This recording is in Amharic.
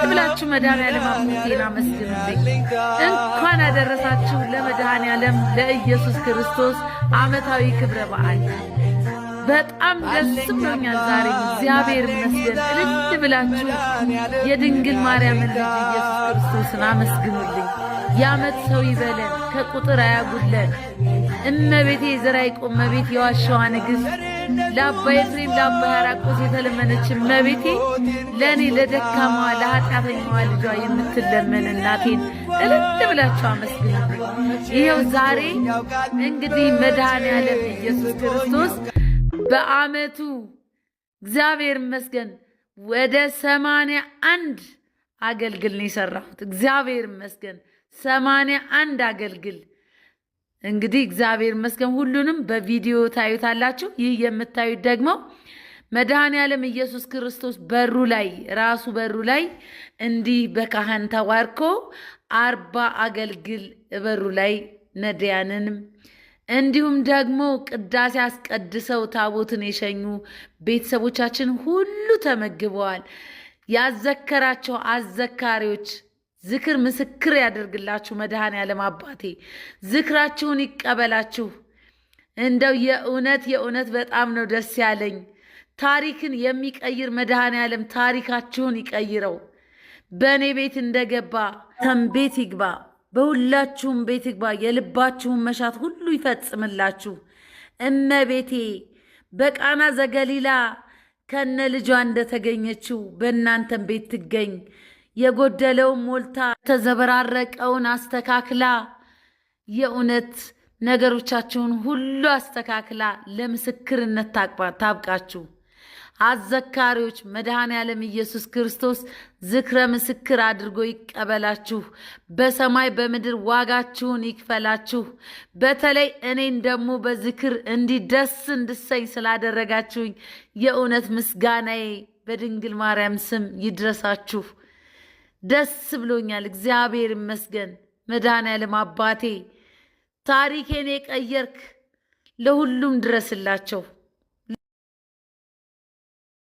ብላችሁ መድኃኔዓለም አባቴን አመስግኑልኝ። እንኳን አደረሳችሁ ለመድኃኔዓለም ለኢየሱስ ክርስቶስ ዓመታዊ ክብረ በዓል። በጣም ደስ ብሎኛል ዛሬ እግዚአብሔር ይመስገን። እልል ብላችሁ የድንግል ማርያምን ልጅ ኢየሱስ ክርስቶስን አመስግኑልኝ። የዓመት ሰው ይበለን፣ ከቁጥር አያጉለን። እመቤቴ ዘራ ይቆም እመቤቴ የዋሻዋ ንግሥት ለአባ ኤፍሬም ለአባ ያራቆስ የተለመነች እመቤቴ ለእኔ ለደካማዋ ለኃጢአተኛዋ ልጇ የምትለመን እናቴን እልል ብላችሁ አመስግኑልኝ። ይኸው ዛሬ እንግዲህ መድኃኔዓለም ኢየሱስ ክርስቶስ በዓመቱ እግዚአብሔር ይመስገን ወደ 81 አገልግል ነው የሰራሁት። እግዚአብሔር ይመስገን 81 አገልግል። እንግዲህ እግዚአብሔር ይመስገን ሁሉንም በቪዲዮ ታዩታላችሁ። ይህ የምታዩት ደግሞ መድኃኔዓለም ኢየሱስ ክርስቶስ በሩ ላይ ራሱ በሩ ላይ እንዲህ በካህን ተዋርኮ 40 አገልግል በሩ ላይ ነዳያንንም እንዲሁም ደግሞ ቅዳሴ አስቀድሰው ታቦትን የሸኙ ቤተሰቦቻችን ሁሉ ተመግበዋል። ያዘከራቸው አዘካሪዎች ዝክር ምስክር ያደርግላችሁ መድኃኔዓለም አባቴ ዝክራችሁን ይቀበላችሁ። እንደው የእውነት በጣም ነው ደስ ያለኝ። ታሪክን የሚቀይር መድኃኔዓለም ታሪካችሁን ይቀይረው። በእኔ ቤት እንደገባ ቤት ይግባ፣ በሁላችሁም ቤት ይግባ። የልባችሁን መሻት ሁሉ ይፈጽምላችሁ። እመቤቴ በቃና ዘገሊላ ከነ ልጇ እንደተገኘችው በእናንተም ቤት ትገኝ። የጎደለውን ሞልታ ተዘበራረቀውን አስተካክላ የእውነት ነገሮቻችሁን ሁሉ አስተካክላ ለምስክርነት ታብቃችሁ። አዘካሪዎች መድኃኔዓለም ኢየሱስ ክርስቶስ ዝክረ ምስክር አድርጎ ይቀበላችሁ። በሰማይ በምድር ዋጋችሁን ይክፈላችሁ። በተለይ እኔን ደግሞ በዝክር እንዲደስ እንድሰኝ ስላደረጋችሁኝ የእውነት ምስጋናዬ በድንግል ማርያም ስም ይድረሳችሁ። ደስ ብሎኛል። እግዚአብሔር ይመስገን። መድኃኔዓለም አባቴ ታሪኬን የቀየርክ ለሁሉም ድረስላቸው።